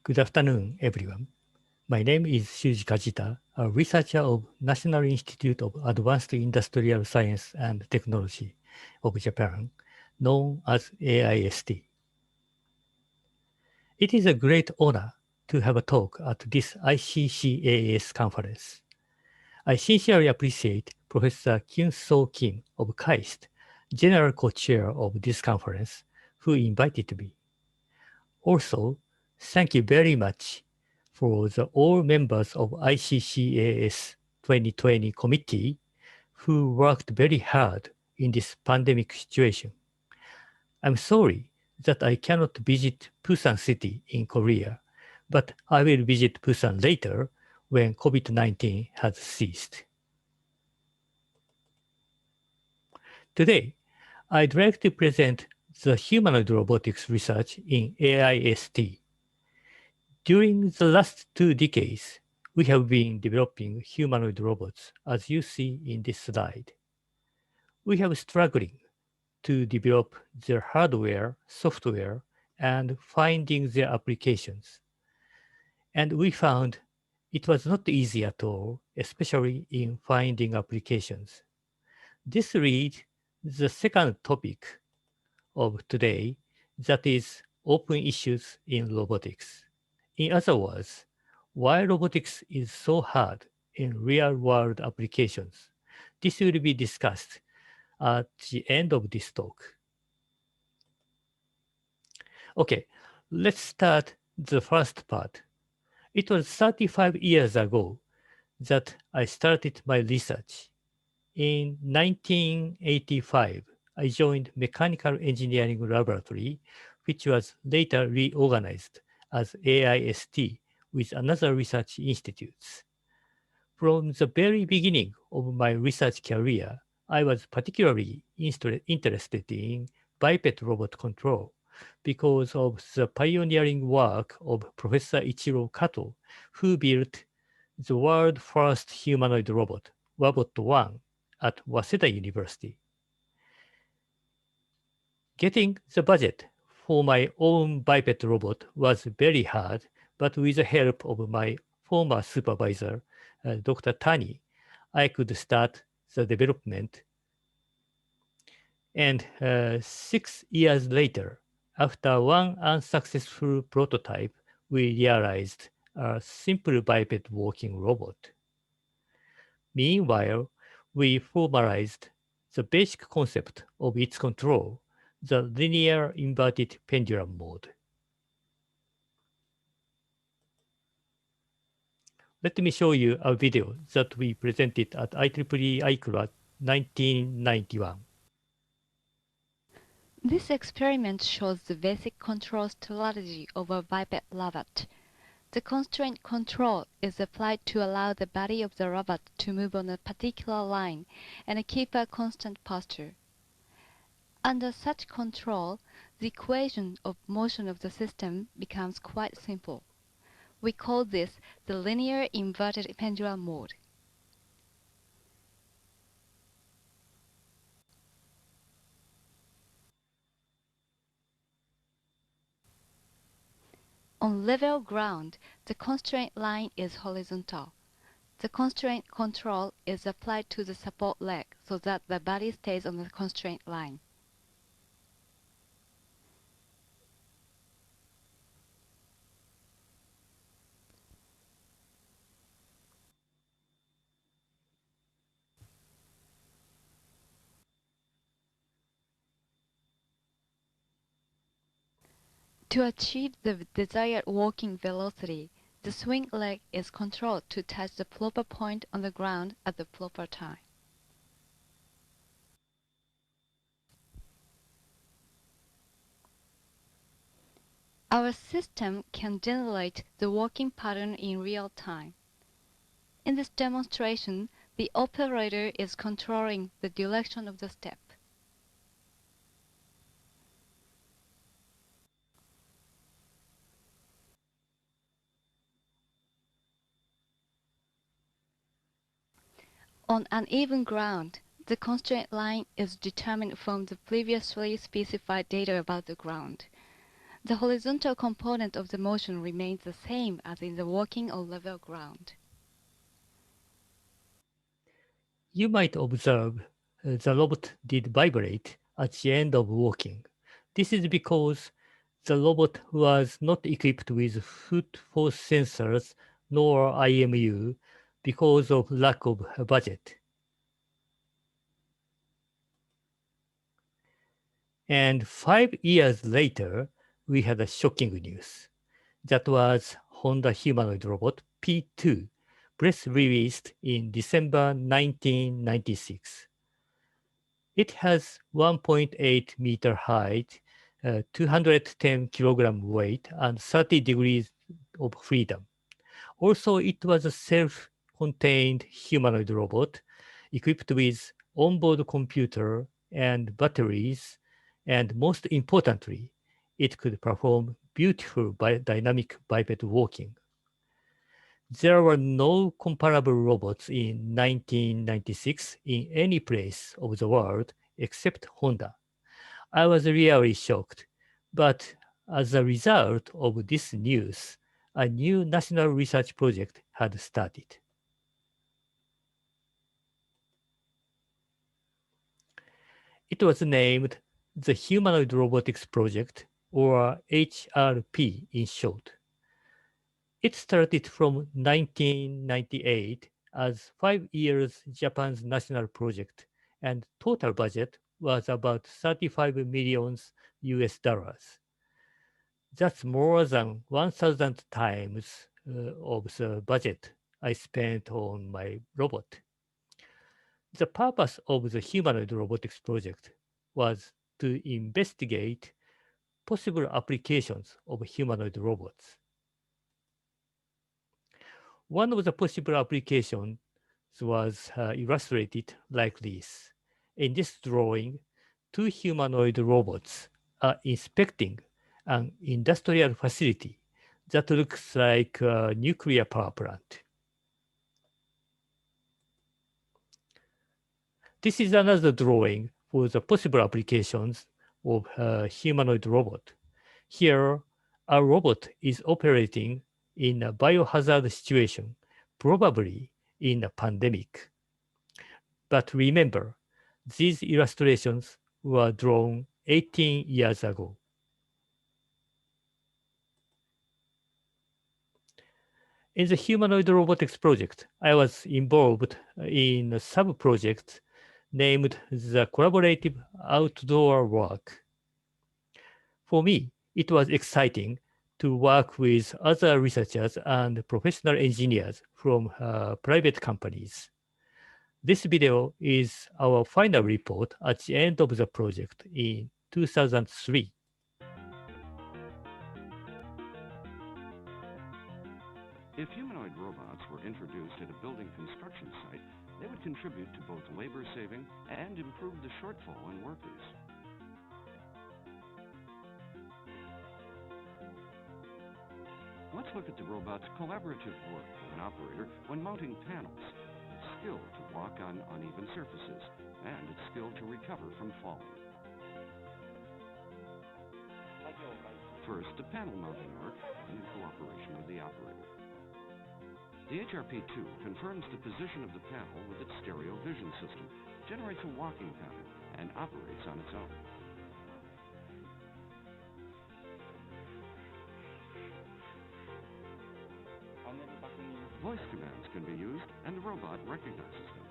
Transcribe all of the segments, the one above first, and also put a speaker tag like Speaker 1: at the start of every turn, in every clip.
Speaker 1: Good afternoon, everyone. My name is Shuuji Kajita, a researcher of National Institute of Advanced Industrial Science and Technology of Japan, known as AIST. It is a great honor to have a talk at this ICCAS conference. I sincerely appreciate Professor Kyun-So Kim of KAIST, General Co-Chair of this conference, who invited me. Also, thank you very much for all members of ICCAS 2020 committee who worked very hard in this pandemic situation. I'm sorry that I cannot visit Busan City in Korea, but I will visit Busan later when COVID-19 has ceased. Today, I'd like to present the humanoid robotics research in AIST. During the last 2 decades, we have been developing humanoid robots, as you see in this slide. We have struggling to develop their hardware, software, and finding their applications. And we found it was not easy at all, especially in finding applications. This leads the second topic of today, that is open issues in robotics. In other words, why robotics is so hard in real-world applications. This will be discussed at the end of this talk. Okay, let's start the first part. It was 35 years ago that I started my research. In 1985, I joined Mechanical Engineering Laboratory, which was later reorganized as AIST with another research institutes. From the very beginning of my research career, I was particularly interested in biped robot control because of the pioneering work of Professor Ichiro Kato, who built the world's first humanoid robot, Robot1, at Waseda University. Getting the budget for my own biped robot was very hard, but with the help of my former supervisor, Dr. Tani, I could start the development. And 6 years later, after one unsuccessful prototype, we realized a simple biped walking robot. Meanwhile, we formalized the basic concept of its control, the linear inverted pendulum mode. Let me show you a video that we presented at IEEE ICLA 1991.
Speaker 2: This experiment shows the basic control strategy of a biped robot. The constraint control is applied to allow the body of the robot to move on a particular line and keep a constant posture. Under such control, the equation of motion of the system becomes quite simple. We call this the linear inverted pendulum mode. On level ground, the constraint line is horizontal. The constraint control is applied to the support leg so that the body stays on the constraint line. To achieve the desired walking velocity, the swing leg is controlled to touch the proper point on the ground at the proper time. Our system can generate the walking pattern in real time. In this demonstration, the operator is controlling the direction of the step. On uneven ground, the constraint line is determined from the previously specified data about the ground. The horizontal component of the motion remains the same as in the walking on level ground.
Speaker 1: You might observe the robot did vibrate at the end of walking. This is because the robot was not equipped with foot force sensors nor IMU because of lack of budget. And 5 years later, we had a shocking news. That was Honda humanoid robot P2, press released in December 1996. It has 1.8-meter height, 210 kilogram weight, and 30 degrees of freedom. Also, it was a self-contained humanoid robot equipped with onboard computer and batteries, and most importantly, it could perform beautiful dynamic biped walking. There were no comparable robots in 1996 in any place of the world except Honda. I was really shocked, but as a result of this news, a new national research project had started. It was named the Humanoid Robotics Project, or HRP in short. It started from 1998 as 5 years Japan's national project, and total budget was about 35 million US dollars. That's more than 1,000 times of the budget I spent on my robot. The purpose of the humanoid robotics project was to investigate possible applications of humanoid robots. One of the possible applications was illustrated like this. In this drawing, two humanoid robots are inspecting an industrial facility that looks like a nuclear power plant. This is another drawing for the possible applications of a humanoid robot. Here, a robot is operating in a biohazard situation, probably in a pandemic. But remember, these illustrations were drawn 18 years ago. In the humanoid robotics project, I was involved in a sub-project named the Collaborative Outdoor Work. For me, it was exciting to work with other researchers and professional engineers from private companies. This video is our final report at the end of the project in 2003.
Speaker 3: If humanoid robots were introduced at a building construction site, they would contribute to both labor saving and improve the shortfall in workers. Let's look at the robot's collaborative work with an operator when mounting panels, its skill to walk on uneven surfaces, and its skill to recover from falling. First, the panel mounting work in cooperation with the operator. The HRP2 confirms the position of the panel with its stereo vision system, generates a walking pattern, and operates on its own. Voice commands can be used, and the robot recognizes them.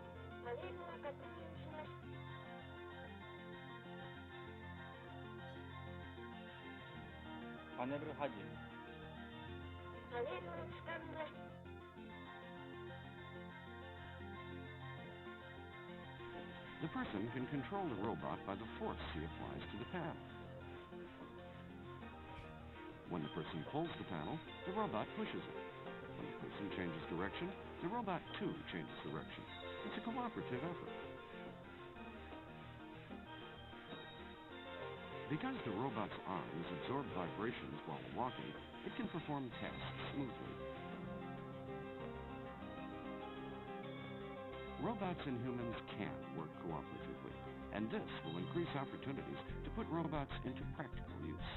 Speaker 3: The person can control the robot by the force he applies to the panel. When the person pulls the panel, the robot pushes it. When the person changes direction, the robot too changes direction. It's a cooperative effort. Because the robot's arms absorb vibrations while walking, it can perform tasks smoothly. Robots and humans can work cooperatively, and this will increase opportunities to put robots into practical use.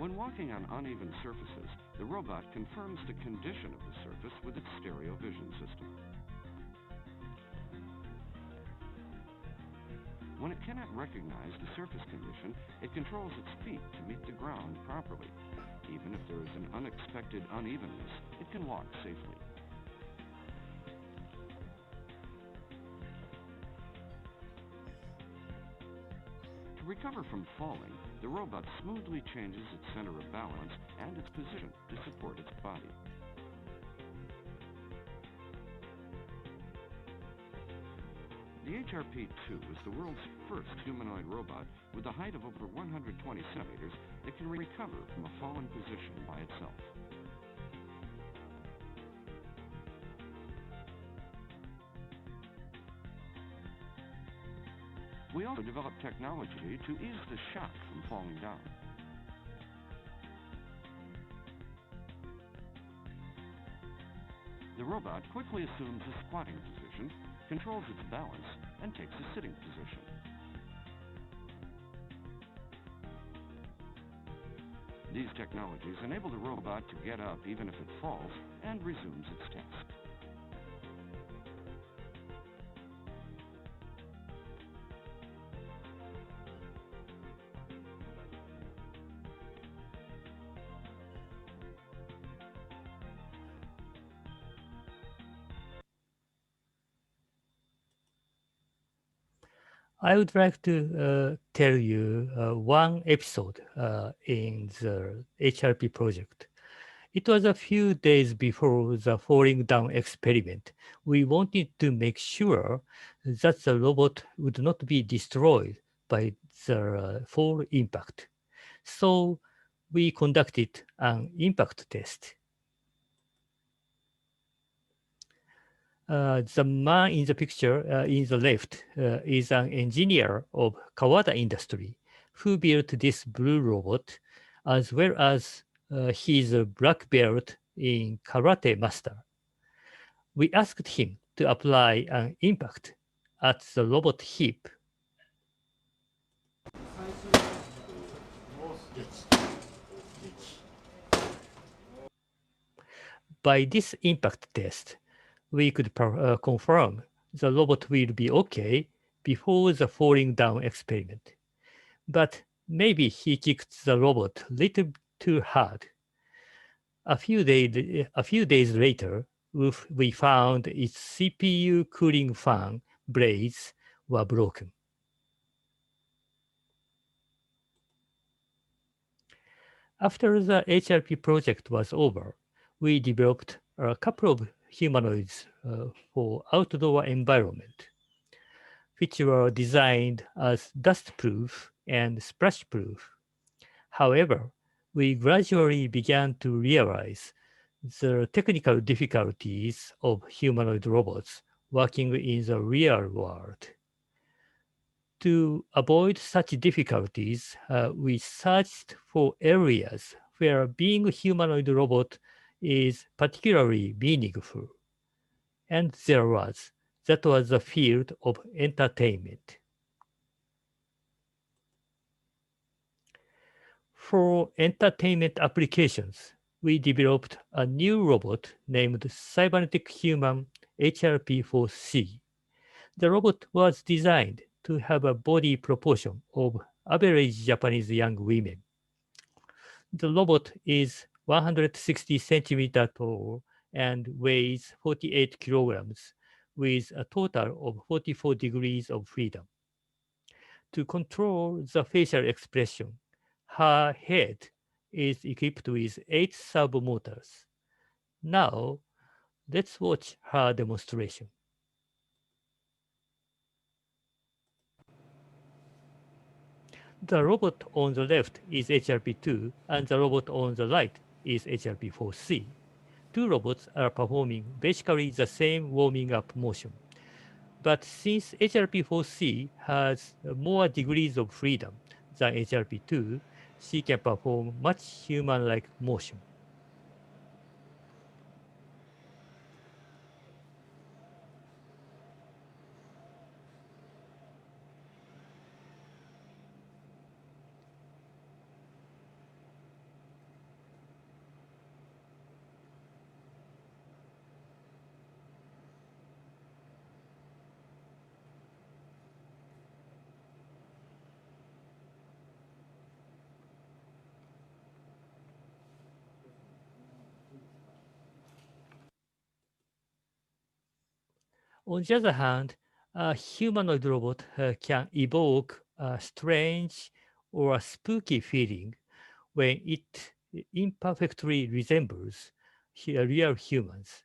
Speaker 3: When walking on uneven surfaces, the robot confirms the condition of the surface with its stereo vision system. When it cannot recognize the surface condition, it controls its feet to meet the ground properly. Even if there is an unexpected unevenness, it can walk safely. To recover from falling, the robot smoothly changes its center of balance and its position to support its body. The HRP-2 is the world's first humanoid robot with a height of over 120 centimeters that can recover from a fallen position by itself. We also developed technology to ease the shock from falling down. The robot quickly assumes a squatting position, controls its balance, and takes a sitting position. These technologies enable the robot to get up even if it falls and resumes its task.
Speaker 1: I would like to tell you one episode in the HRP project. It was a few days before the falling down experiment. We wanted to make sure that the robot would not be destroyed by the fall impact. So we conducted an impact test. The man in the picture in the left is an engineer of Kawada Industry who built this blue robot, as well as he's a black belt in Karate Master. We asked him to apply an impact at the robot hip. By this impact test, we could confirm the robot will be okay before the falling down experiment. But maybe he kicked the robot a little too hard. A few days later, we found its CPU cooling fan blades were broken. After the HRP project was over, we developed a couple of humanoids for outdoor environment, which were designed as dust-proof and splash-proof. However, we gradually began to realize the technical difficulties of humanoid robots working in the real world. To avoid such difficulties, we searched for areas where being a humanoid robot is particularly meaningful. And that was the field of entertainment. For entertainment applications, we developed a new robot named Cybernetic Human HRP4C. The robot was designed to have a body proportion of average Japanese young women. The robot is 160 centimeters tall and weighs 48 kilograms with a total of 44 degrees of freedom. To control the facial expression, her head is equipped with 8 servo motors. Now, let's watch her demonstration. The robot on the left is HRP2 and the robot on the right is HRP4C. Two robots are performing basically the same warming up motion. But since HRP4C has more degrees of freedom than HRP2, she can perform much human-like motion. On the other hand, a humanoid robot can evoke a strange or a spooky feeling when it imperfectly resembles real humans.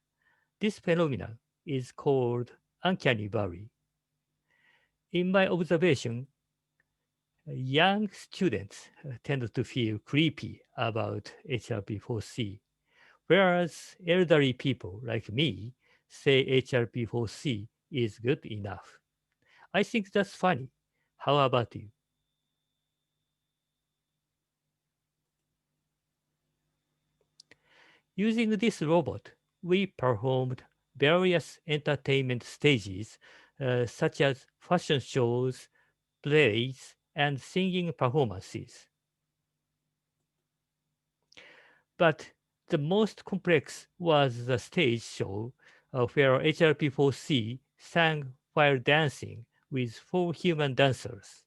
Speaker 1: This phenomenon is called uncanny valley. In my observation, young students tend to feel creepy about HRP4C, whereas elderly people like me say HRP4C is good enough. I think that's funny. How about you? Using this robot, we performed various entertainment stages such as fashion shows, plays, and singing performances. But the most complex was the stage show where HRP4C sang while dancing with four human dancers.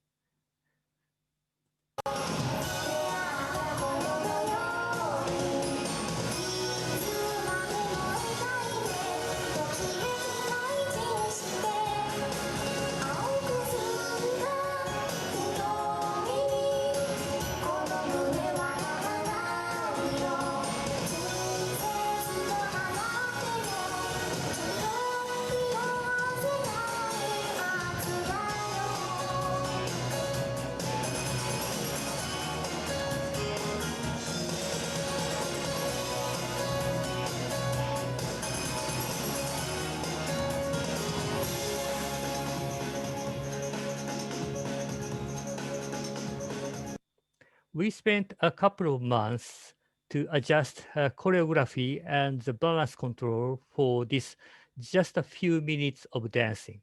Speaker 1: We spent a couple of months to adjust choreography and the balance control for this just a few minutes of dancing.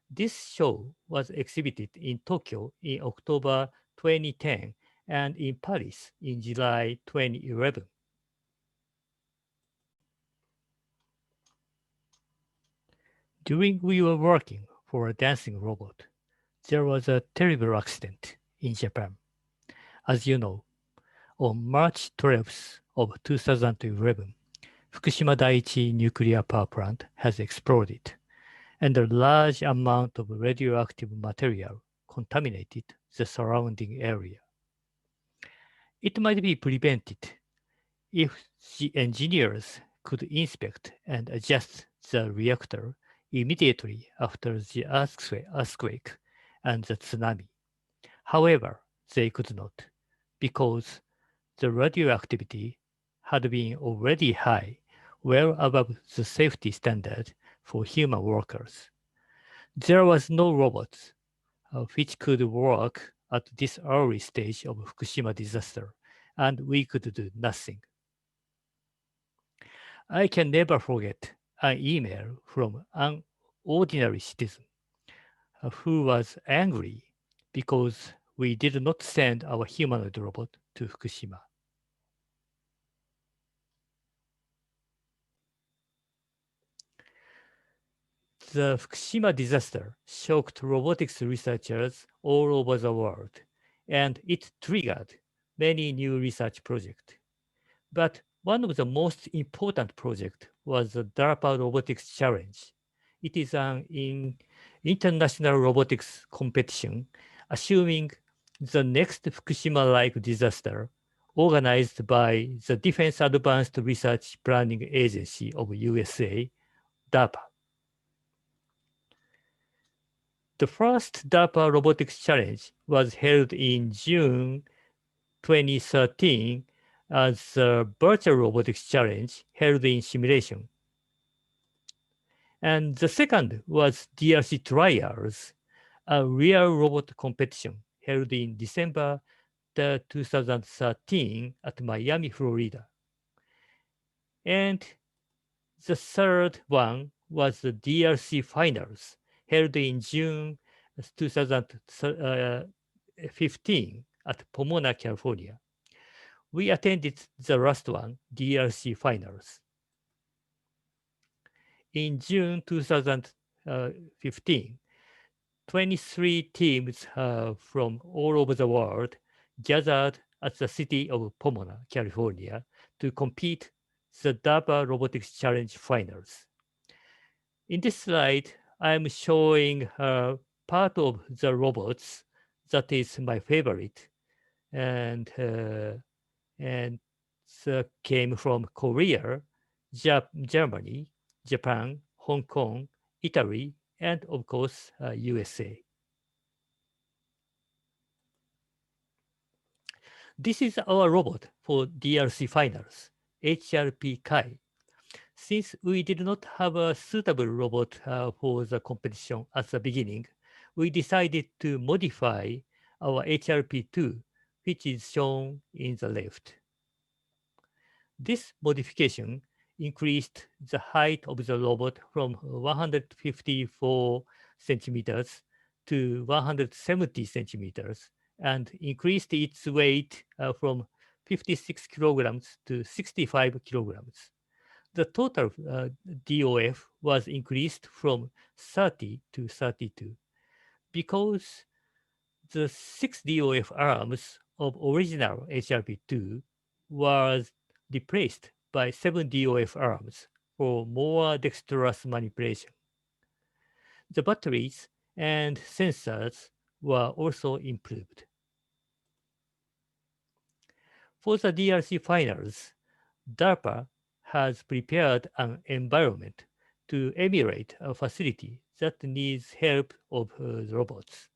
Speaker 1: This show was exhibited in Tokyo in October 2010 and in Paris in July 2011. During we were working for a dancing robot, there was a terrible accident in Japan. As you know, on March 12th of 2011, Fukushima Daiichi nuclear power plant has exploded, and a large amount of radioactive material contaminated the surrounding area. It might be prevented if the engineers could inspect and adjust the reactor immediately after the earthquake and the tsunami. However, they could not, because the radioactivity had been already high, well above the safety standard for human workers. There was no robot which could work at this early stage of Fukushima disaster, and we could do nothing. I can never forget an email from an ordinary citizen who was angry because we did not send our humanoid robot to Fukushima. The Fukushima disaster shocked robotics researchers all over the world, and it triggered many new research projects. But one of the most important projects was the DARPA Robotics Challenge. It is an international robotics competition assuming the next Fukushima-like disaster organized by the Defense Advanced Research Planning Agency of USA, DARPA. The first DARPA Robotics Challenge was held in June 2013 as a virtual robotics challenge held in simulation. And the second was DRC Trials, a real robot competition held in December 2013 at Miami, Florida. And the third one was the DRC Finals held in June 2015 at Pomona, California. We attended the last one, DRC Finals. In June 2015, 23 teams from all over the world gathered at the city of Pomona, California, to compete the DARPA Robotics Challenge Finals. In this slide, I'm showing part of the robots that is my favorite, and came from Korea, Germany, Japan, Hong Kong, Italy, and of course USA. This is our robot for DRC finals, HRP Kai. Since we did not have a suitable robot for the competition at the beginning, we decided to modify our HRP2, which is shown in the left. This modification increased the height of the robot from 154 centimeters to 170 centimeters and increased its weight from 56 kilograms to 65 kilograms. The total DOF was increased from 30 to 32 because the 6 DOF arms of original HRP2 was replaced by 7 DOF arms for more dexterous manipulation. The batteries and sensors were also improved. For the DRC finals, DARPA has prepared an environment to emulate a facility that needs help of the robots.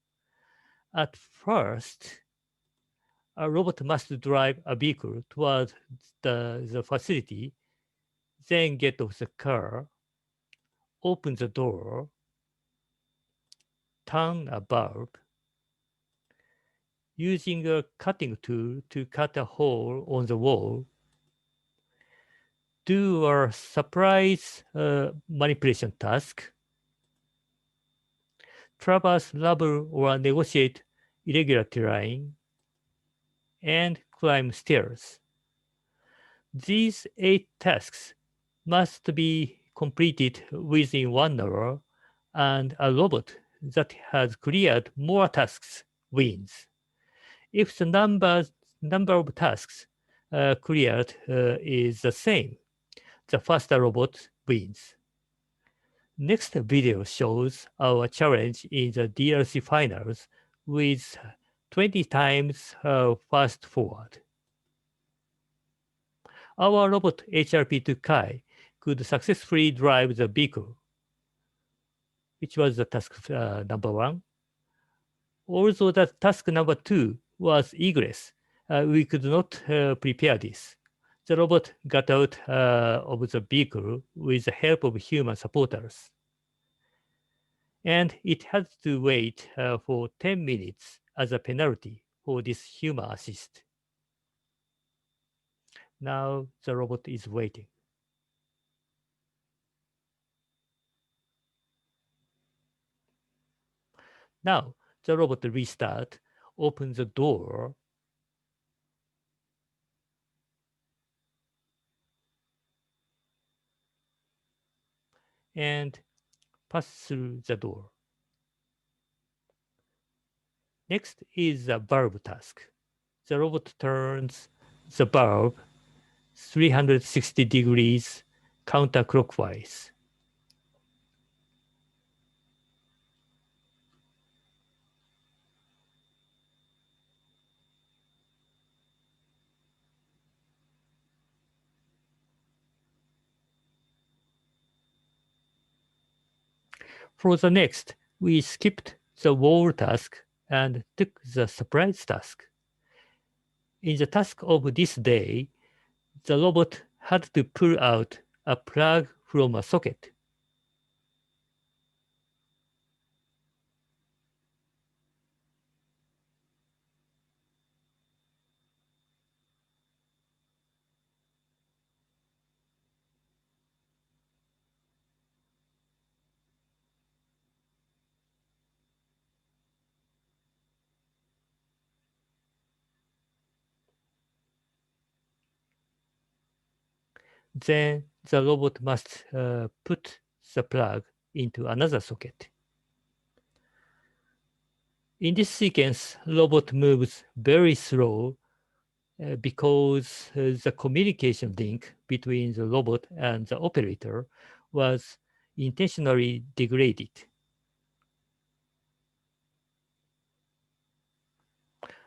Speaker 1: At first, a robot must drive a vehicle towards the facility, then get off the car, open the door, turn a bulb, using a cutting tool to cut a hole on the wall, do a surprise manipulation task, traverse rubble or negotiate irregular terrain, and climb stairs. These 8 tasks must be completed within 1 hour, and a robot that has cleared more tasks wins. If the number of tasks cleared is the same, the faster robot wins. Next video shows our challenge in the DRC finals with 20 times fast forward. Our robot HRP2 Kai could successfully drive the vehicle, which was the task number 1. Although the task number 2 was egress, we could not prepare this. The robot got out of the vehicle with the help of human supporters. And it had to wait for 10 minutes as a penalty for this human assist. Now the robot is waiting. Now the robot restart, opens the door, and pass through the door. Next is the bulb task. The robot turns the bulb 360 degrees counterclockwise. For the next, we skipped the wall task and took the surprise task. In the task of this day, the robot had to pull out a plug from a socket. Then the robot must put the plug into another socket. In this sequence, robot moves very slow because the communication link between the robot and the operator was intentionally degraded.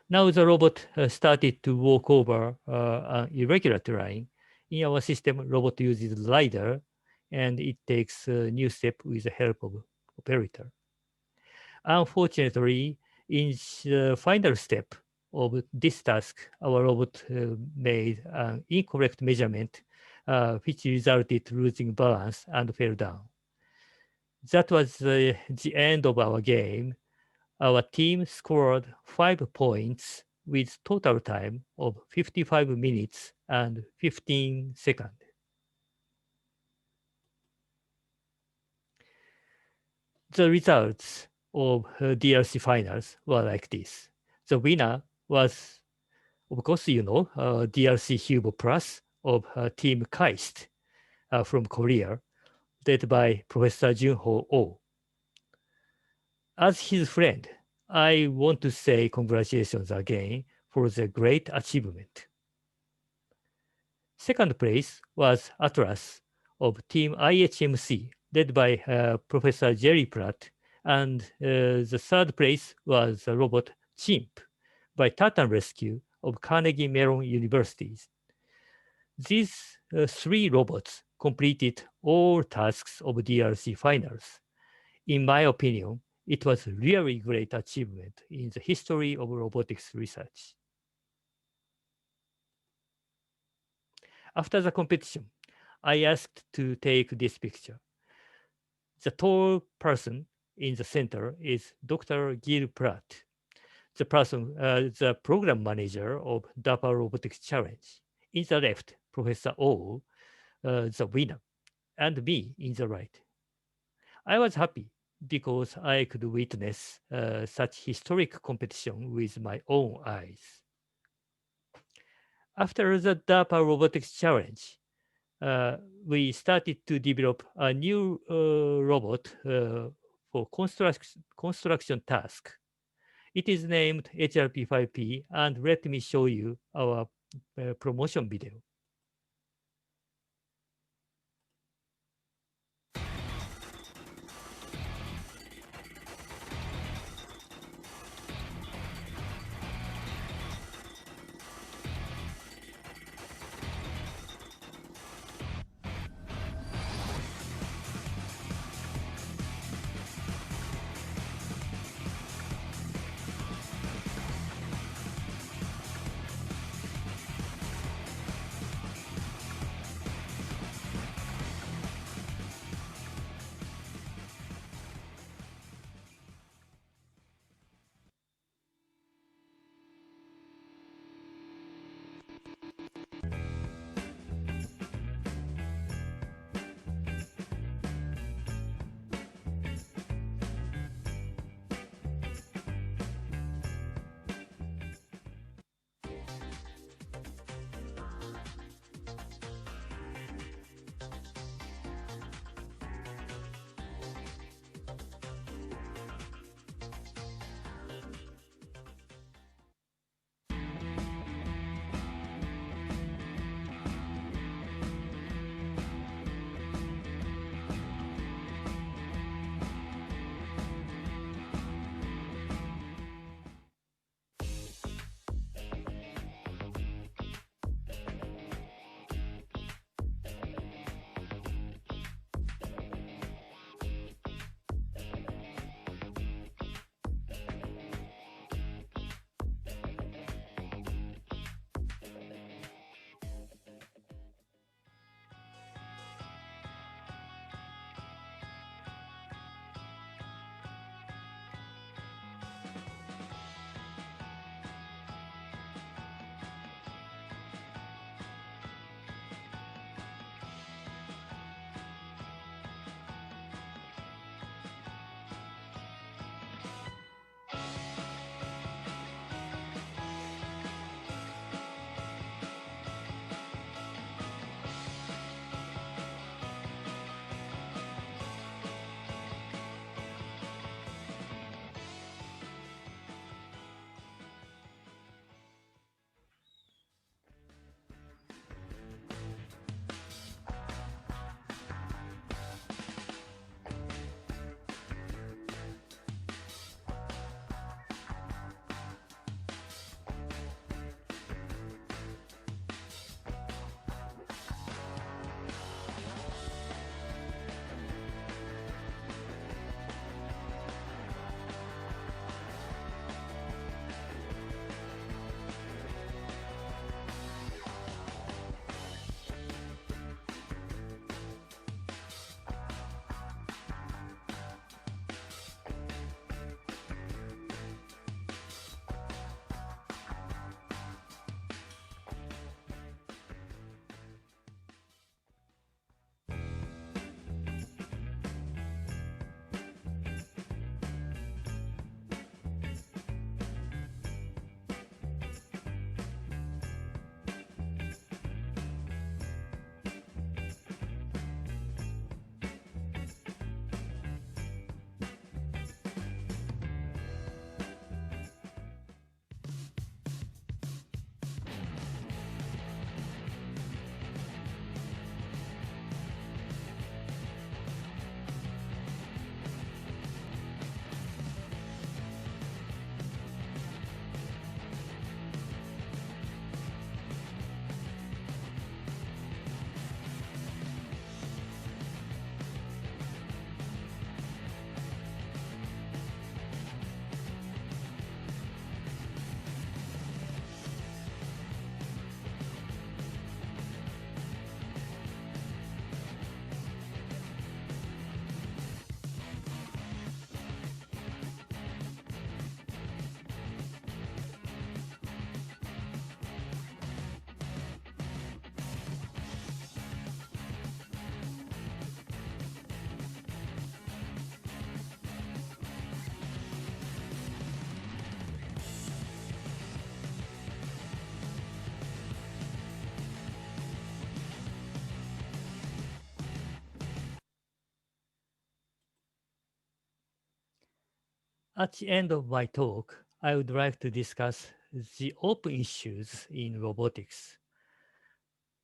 Speaker 1: Now the robot started to walk over an irregular terrain. In our system, robot uses LiDAR, and it takes a new step with the help of operator. Unfortunately, in the final step of this task, our robot made an incorrect measurement, which resulted losing balance and fell down. That was the end of our game. Our team scored 5 points with total time of 55 minutes and 15 seconds. The results of DRC finals were like this. The winner was, of course, DRC Hubo Plus of Team KAIST from Korea, led by Professor Junho Oh. As his friend, I want to say congratulations again for the great achievement. Second place was Atlas of Team IHMC, led by Professor Jerry Pratt, and the third place was the robot Chimp by Tartan Rescue of Carnegie Mellon Universities. These 3 robots completed all tasks of DRC finals. In my opinion, it was really great achievement in the history of robotics research. After the competition, I asked to take this picture. The tall person in the center is Dr. Gil Pratt, the program manager of DARPA Robotics Challenge. In the left, Professor O, the winner, and me in the right. I was happy because I could witness such historic competition with my own eyes. After the DARPA Robotics Challenge, we started to develop a new robot for construction task. It is named HRP5P, and let me show you our promotion video. At the end of my talk, I would like to discuss the open issues in robotics.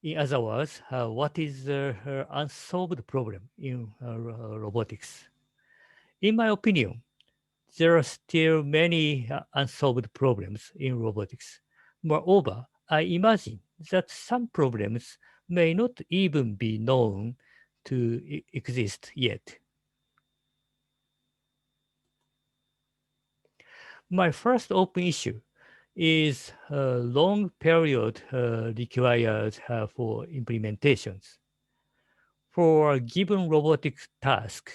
Speaker 1: In other words, what is the unsolved problem in robotics? In my opinion, there are still many unsolved problems in robotics. Moreover, I imagine that some problems may not even be known to exist yet. My first open issue is a long period required for implementations. For a given robotic task,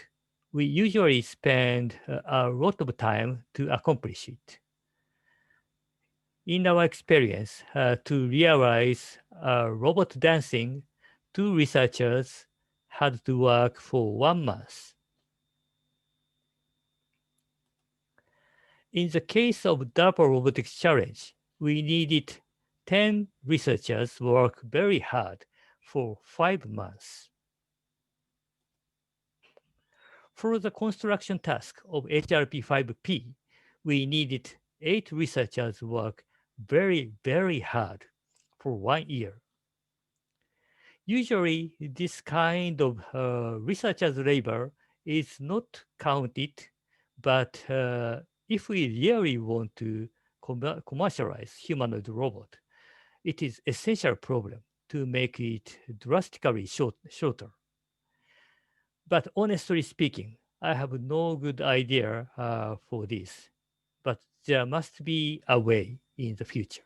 Speaker 1: we usually spend a lot of time to accomplish it. In our experience, to realize robot dancing, two researchers had to work for 1 month. In the case of DARPA Robotics Challenge, we needed 10 researchers work very hard for 5 months. For the construction task of HRP5P, we needed 8 researchers work very hard for 1 year. Usually, this kind of researcher's labor is not counted, but if we really want to commercialize humanoid robot, it is essential problem to make it drastically shorter. But honestly speaking, I have no good idea for this, but there must be a way in the future.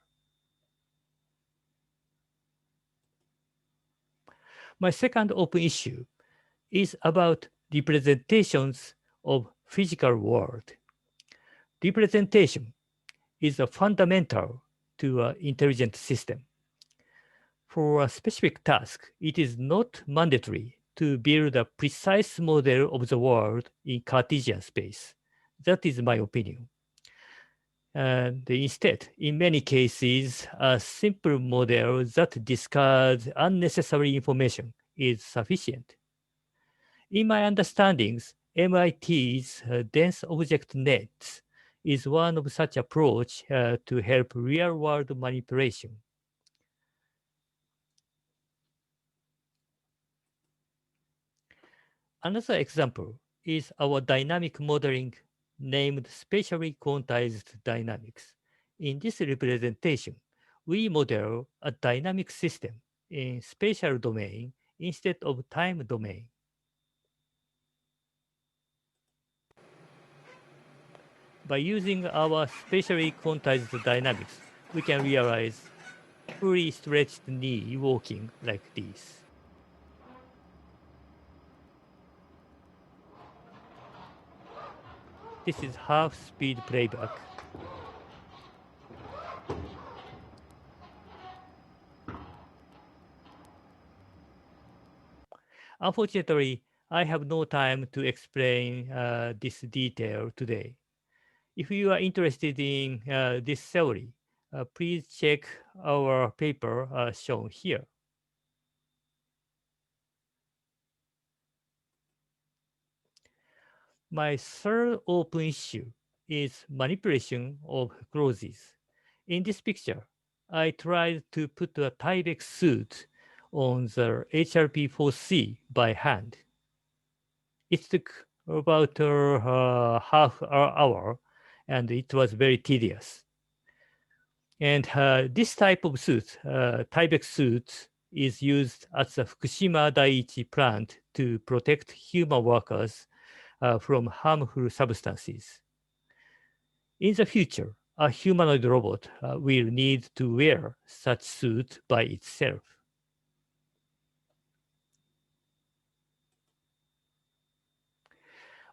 Speaker 1: My second open issue is about representations of physical world. Representation is a fundamental to an intelligent system. For a specific task, it is not mandatory to build a precise model of the world in Cartesian space. That is my opinion. And instead, in many cases, a simple model that discards unnecessary information is sufficient. In my understandings, MIT's dense object nets is one of such approach to help real-world manipulation. Another example is our dynamic modeling named spatially quantized dynamics. In this representation, we model a dynamic system in spatial domain instead of time domain. By using our spatially quantized dynamics, we can realize fully stretched knee walking like this. This is half-speed playback. Unfortunately, I have no time to explain this detail today. If you are interested in this theory, please check our paper shown here. My third open issue is manipulation of clothes. In this picture, I tried to put a Tyvek suit on the HRP4C by hand. It took about half an hour, and it was very tedious. And this type of suit, Tyvek suit, is used at the Fukushima Daiichi plant to protect human workers from harmful substances. In the future, a humanoid robot will need to wear such suit by itself.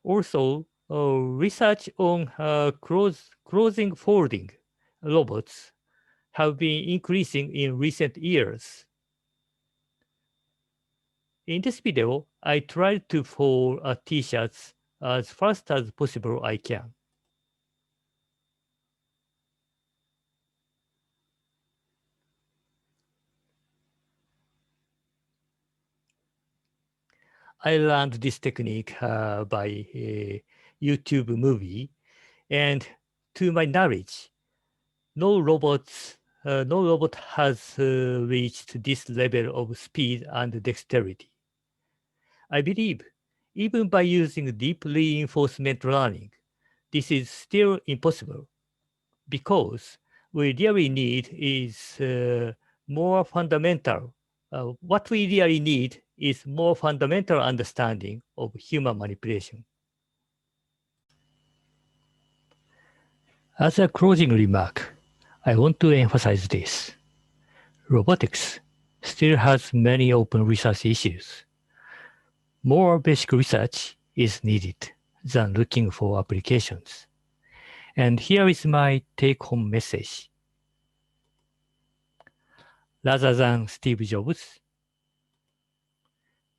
Speaker 1: Also, research on clothing folding robots have been increasing in recent years. In this video, I tried to fold a t-shirts as fast as possible I can. I learned this technique by a YouTube movie. And to my knowledge, no robot has reached this level of speed and dexterity. I believe even by using deep reinforcement learning, this is still impossible because we really need is more fundamental. What we really need is more fundamental understanding of human manipulation. As a closing remark, I want to emphasize this. Robotics still has many open research issues. More basic research is needed than looking for applications. And here is my take-home message. Rather than Steve Jobs,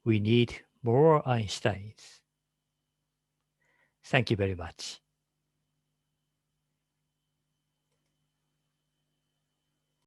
Speaker 1: we need more Einsteins. Thank you very much.